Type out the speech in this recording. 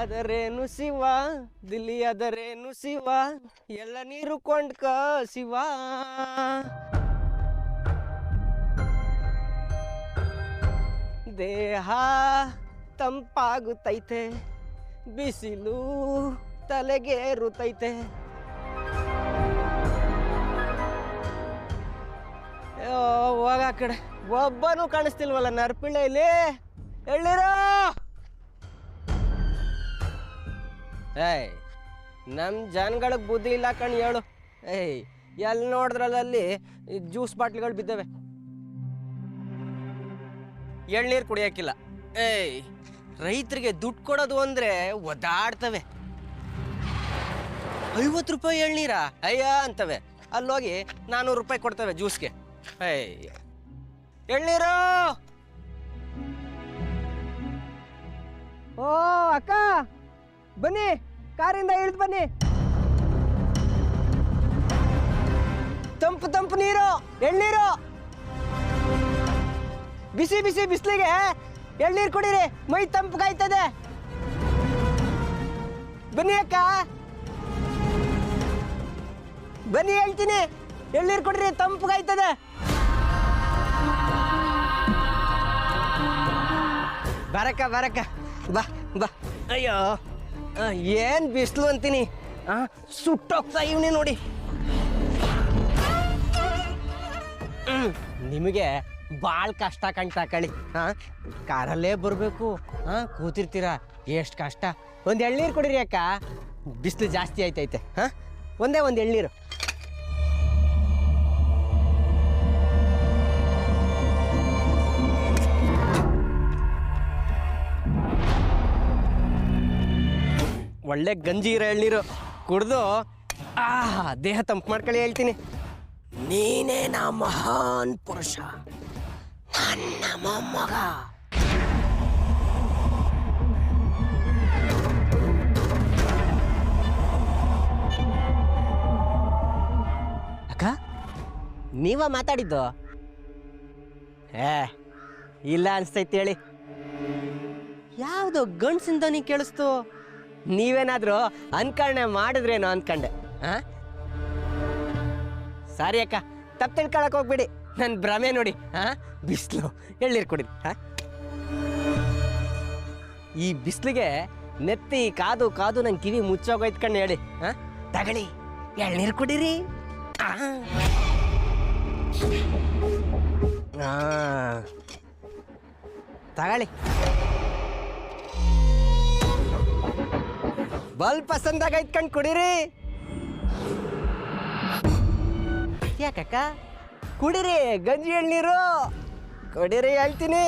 ಅದರೇನು ಶಿವ ದಿಲ್ಲಿ ಅದರೇನು ಶಿವ ಎಲ್ಲ ನೀರು ಕೊಂಡ್ಕ ಶಿವ ದೇಹ ತಂಪಾಗುತ್ತೈತೆ ಬಿಸಿಲು ತಲೆಗೇರುತ್ತೈತೆ ಹೋಗ ಆ ಕಡೆ ಒಬ್ಬನೂ ಕಾಣಿಸ್ತಿಲ್ವಲ್ಲ ನರ್ಪಿಳ್ಳೆ ಇಲ್ಲಿ ಹೇಳಿರೋ ಏಯ್ ನಮ್ಮ ಜನಗಳಿಗೆ ಬುದ್ಧಿ ಇಲ್ಲ ಕಣ್ ಹೇಳು ಏಯ್ ಎಲ್ಲಿ ನೋಡಿದ್ರಲ್ಲಿ ಜ್ಯೂಸ್ ಬಾಟ್ಲಿಗಳು ಬಿದ್ದವೆ ಎಳ್ನೀರು ಕುಡಿಯೋಕ್ಕಿಲ್ಲ ಏಯ್ ರೈತರಿಗೆ ದುಡ್ಡು ಕೊಡೋದು ಅಂದರೆ ಒದಾಡ್ತವೆ 50 ರೂಪಾಯಿ ಎಳ್ನೀರ ಅಯ್ಯ ಅಂತವೆ ಅಲ್ಲೋಗಿ 400 ರೂಪಾಯಿ ಕೊಡ್ತವೆ ಜ್ಯೂಸ್ಗೆ ಏಯ್ ಎಳ್ನೀರು ಓ ಅಕ್ಕ ಬನ್ನಿ ಕಾರಿಂದ ಇಳಿದು ಬನ್ನಿ ತಂಪು ತಂಪು ನೀರು ಎಳ್ನೀರು ಬಿಸಿ ಬಿಸಿ ಬಿಸಿಲಿಗೆ ಎಳ್ನೀರು ಕುಡೀರಿ ಮೈ ತಂಪಗಾಯ್ತದೆ ಬನ್ನಿ ಅಕ್ಕ ಬನ್ನಿ ಹೇಳ್ತೀನಿ ಎಳ್ನೀರು ಕುಡೀರಿ ತಂಪಗಾಯ್ತದೆ ಬರಕ್ಕ ಬರಕ್ಕ ಬಾ ಬಾ ಅಯ್ಯೋ ಏನು ಬಿಸಿಲು ಅಂತೀನಿ ಸುಟ್ಟೋಗ್ತಾ ಇವನಿ ನೋಡಿ ನಿಮಗೆ ಭಾಳ ಕಷ್ಟ ಕಾಣ್ತಾ ಕಳಿ ಕಾರಲ್ಲೇ ಬರಬೇಕು ಕೂತಿರ್ತೀರಾ ಎಷ್ಟು ಕಷ್ಟ ಒಂದು ಎಳ್ನೀರು ಕೊಡಿರಿ ಅಕ್ಕ ಬಿಸಿಲು ಜಾಸ್ತಿ ಆಯ್ತೈತೆ ಒಂದೇ ಒಂದು ಎಳ್ನೀರು ಒಳ್ಳೆ ಗಂಜಿ ಇರೋ ಎಳ್ನೀರು ಕುಡ್ದು ದೇಹ ತಂಪು ಮಾಡ್ಕೊಳ್ಳಿ ಹೇಳ್ತೀನಿ ನೀನೇ ನಾ ಮಹಾನ್ ಪುರುಷ ನನ್ನ ಮೊಮ್ಮಗ ಅಕ್ಕ ನೀವ ಮಾತಾಡಿದ್ದು ಇಲ್ಲ ಅನ್ಸ್ತೈತಿ ಹೇಳಿ ಯಾವ್ದು ಗಂಡ್ಸಿಂದ ನೀ ಕೇಳಿಸ್ತು ನೀವೇನಾದ್ರೂ ಅನ್ಕರಣೆ ಮಾಡಿದ್ರೇನೋ ಅನ್ಕಂಡೆ ಸಾರಿ ಅಕ್ಕ ತಪ್ಪು ತಿಳ್ಕೊಳಕ್ ಹೋಗ್ಬಿಡಿ ನನ್ನ ಭ್ರಮೆ ನೋಡಿ ಬಿಸಿಲು ಎಳ್ನೀರು ಕುಡಿ ಈ ಬಿಸಿಲಿಗೆ ನೆತ್ತಿ ಕಾದು ಕಾದು ನನ್ನ ಕಿವಿ ಮುಚ್ಚೋಗೋಯ್ತು ಕಣ್ಣು ಹೇಳಿ ತಗಳಿ ಎಳ್ನೀರು ಕುಡೀರಿ ತಗಳಿ ಬಲ್ ಪಸಂದಾಗ ಇಟ್ಕೊಂಡು ಕುಡೀರಿ ಯಾಕಕ್ಕ ಕುಡೀರಿ ಗಂಜಿ ಎಳ್ನೀರು ಕುಡೀರಿ ಹೇಳ್ತೀನಿ